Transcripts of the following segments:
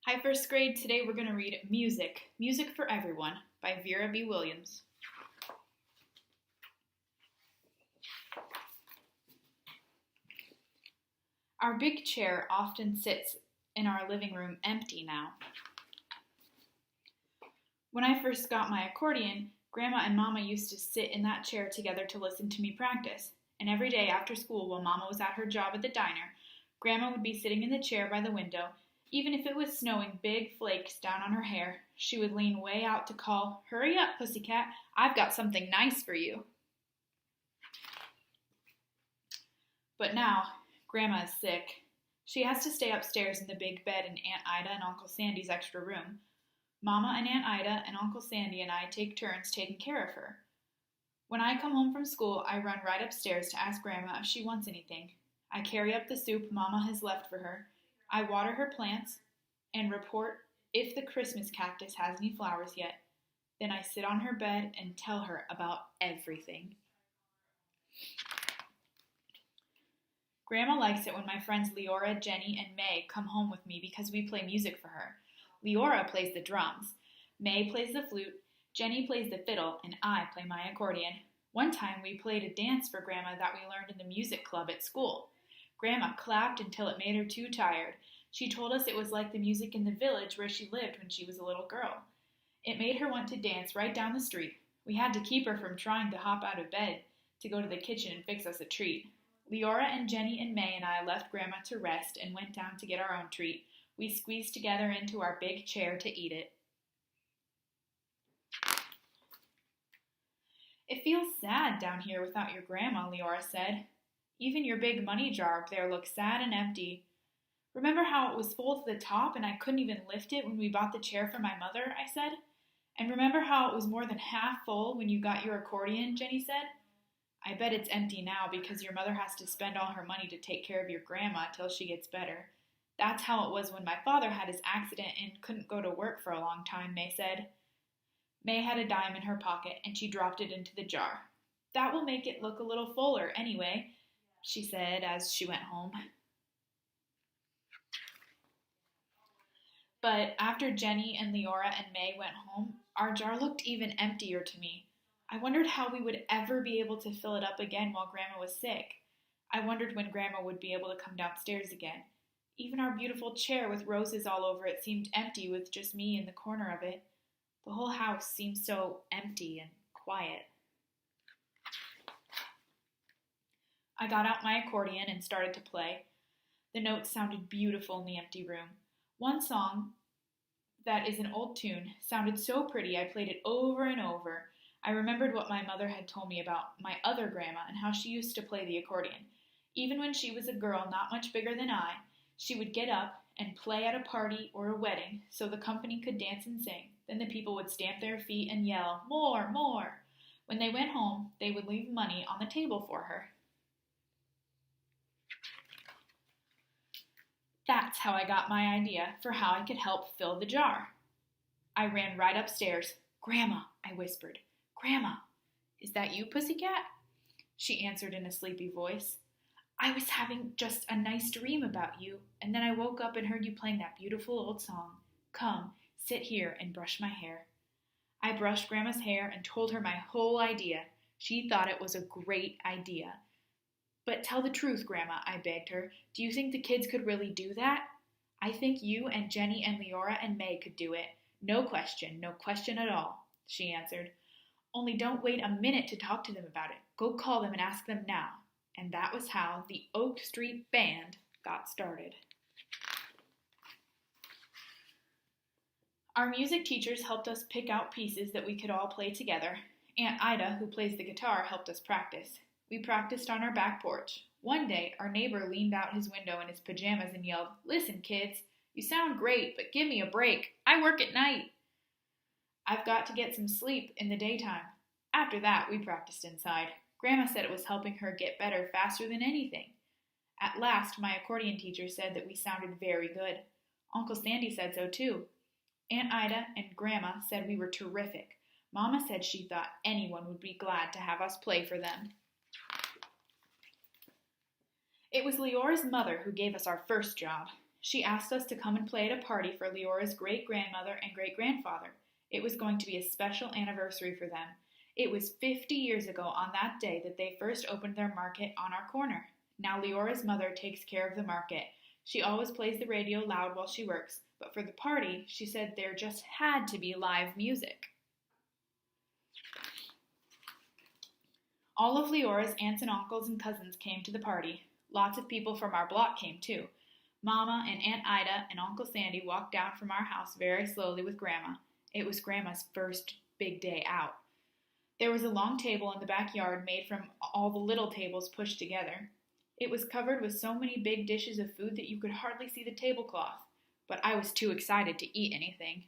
Hi, first grade. Today we're going to read Music for Everyone by Vera B. Williams. Our big chair often sits in our living room empty now. When I first got my accordion, Grandma and Mama used to sit in that chair together to listen to me practice. And every day after school, while Mama was at her job at the diner, Grandma would be sitting in the chair by the window. Even if it was snowing big flakes down on her hair, she would lean way out to call, "Hurry up, pussycat, I've got something nice for you." But now, Grandma is sick. She has to stay upstairs in the big bed in Aunt Ida and Uncle Sandy's extra room. Mama and Aunt Ida and Uncle Sandy and I take turns taking care of her. When I come home from school, I run right upstairs to ask Grandma if she wants anything. I carry up the soup Mama has left for her. I water her plants and report if the Christmas cactus has any flowers yet. Then I sit on her bed and tell her about everything. Grandma likes it when my friends Leora, Jenny, and May come home with me because we play music for her. Leora plays the drums, May plays the flute, Jenny plays the fiddle, and I play my accordion. One time we played a dance for Grandma that we learned in the music club at school. Grandma clapped until it made her too tired. She told us it was like the music in the village where she lived when she was a little girl. It made her want to dance right down the street. We had to keep her from trying to hop out of bed to go to the kitchen and fix us a treat. Leora and Jenny and May and I left Grandma to rest and went down to get our own treat. We squeezed together into our big chair to eat it. "It feels sad down here without your Grandma," Leora said. "Even your big money jar up there looks sad and empty. Remember how it was full to the top and I couldn't even lift it when we bought the chair for my mother?" I said. "And remember how it was more than half full when you got your accordion?" Jenny said. "I bet it's empty now because your mother has to spend all her money to take care of your Grandma till she gets better. That's how it was when my father had his accident and couldn't go to work for a long time," May said. May had a dime in her pocket and she dropped it into the jar. "That will make it look a little fuller anyway," she said as she went home. But after Jenny and Leora and May went home, our jar looked even emptier to me. I wondered how we would ever be able to fill it up again while Grandma was sick. I wondered when Grandma would be able to come downstairs again. Even our beautiful chair with roses all over it seemed empty with just me in the corner of it. The whole house seemed so empty and quiet. I got out my accordion and started to play. The notes sounded beautiful in the empty room. One song that is an old tune sounded so pretty I played it over and over. I remembered what my mother had told me about my other Grandma and how she used to play the accordion. Even when she was a girl not much bigger than I, she would get up and play at a party or a wedding so the company could dance and sing. Then the people would stamp their feet and yell, "More, more!" When they went home, they would leave money on the table for her. That's how I got my idea for how I could help fill the jar. I ran right upstairs. "Grandma," I whispered. "Grandma, is that you, pussycat?" She answered in a sleepy voice. "I was having just a nice dream about you, and then I woke up and heard you playing that beautiful old song. Come, sit here and brush my hair." I brushed Grandma's hair and told her my whole idea. She thought it was a great idea. "But tell the truth, Grandma," I begged her. "Do you think the kids could really do that?" "I think you and Jenny and Leora and May could do it. No question at all," she answered. "Only don't wait a minute to talk to them about it. Go call them and ask them now." And that was how the Oak Street Band got started. Our music teachers helped us pick out pieces that we could all play together. Aunt Ida, who plays the guitar, helped us practice. We practiced on our back porch. One day, our neighbor leaned out his window in his pajamas and yelled, "Listen, kids, you sound great, but give me a break. I work at night. I've got to get some sleep in the daytime." After that, we practiced inside. Grandma said it was helping her get better faster than anything. At last, my accordion teacher said that we sounded very good. Uncle Sandy said so too. Aunt Ida and Grandma said we were terrific. Mama said she thought anyone would be glad to have us play for them. It was Leora's mother who gave us our first job. She asked us to come and play at a party for Leora's great-grandmother and great-grandfather. It was going to be a special anniversary for them. It was 50 years ago on that day that they first opened their market on our corner. Now Leora's mother takes care of the market. She always plays the radio loud while she works, but for the party, she said there just had to be live music. All of Leora's aunts and uncles and cousins came to the party. Lots of people from our block came too. Mama and Aunt Ida and Uncle Sandy walked down from our house very slowly with Grandma. It was Grandma's first big day out. There was a long table in the backyard made from all the little tables pushed together. It was covered with so many big dishes of food that you could hardly see the tablecloth, but I was too excited to eat anything.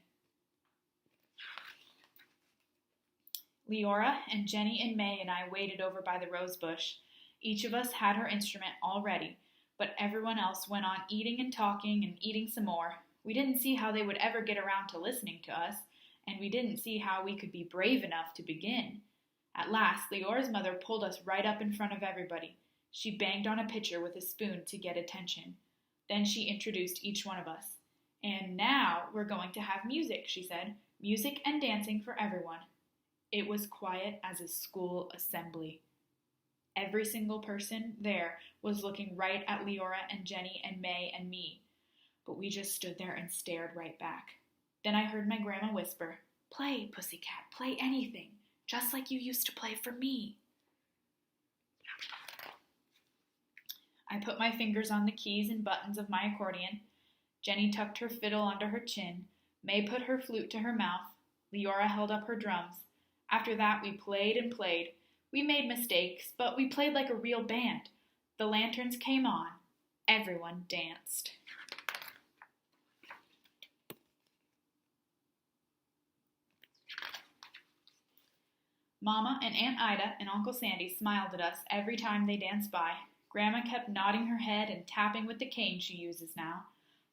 Leora and Jenny and May and I waited over by the rose bush. Each of us had her instrument all ready, but everyone else went on eating and eating some more. We didn't see how they would ever get around to listening to us, and we didn't see how we could be brave enough to begin. At last, Leora's mother pulled us right up in front of everybody. She banged on a pitcher with a spoon to get attention. Then she introduced each one of us. "And now we're going to have music," she said. "Music and dancing for everyone." It was quiet as a school assembly. Every single person there was looking right at Leora and Jenny and May and me, but we just stood there and stared right back. Then I heard my grandma whisper, "Play, pussycat, play anything, just like you used to play for me." I put my fingers on the keys and buttons of my accordion. Jenny tucked her fiddle under her chin. May put her flute to her mouth. Leora held up her drums. After that, we played and played. We made mistakes, but we played like a real band. The lanterns came on. Everyone danced. Mama and Aunt Ida and Uncle Sandy smiled at us every time they danced by. Grandma kept nodding her head and tapping with the cane she uses now.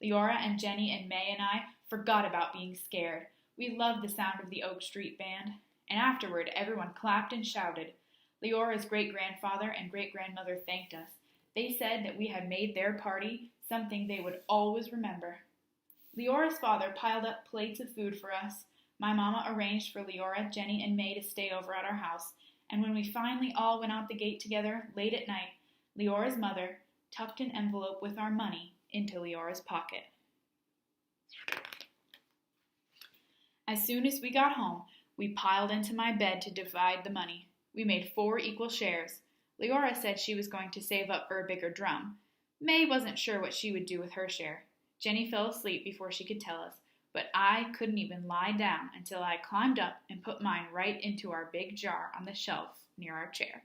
Leora and Jenny and May and I forgot about being scared. We loved the sound of the Oak Street Band. And afterward, everyone clapped and shouted. Leora's great-grandfather and great-grandmother thanked us. They said that we had made their party something they would always remember. Leora's father piled up plates of food for us. My mama arranged for Leora, Jenny, and May to stay over at our house. And when we finally all went out the gate together late at night, Leora's mother tucked an envelope with our money into Leora's pocket. As soon as we got home, we piled into my bed to divide the money. We made 4 equal shares. Leora said she was going to save up for a bigger drum. May wasn't sure what she would do with her share. Jenny fell asleep before she could tell us, but I couldn't even lie down until I climbed up and put mine right into our big jar on the shelf near our chair.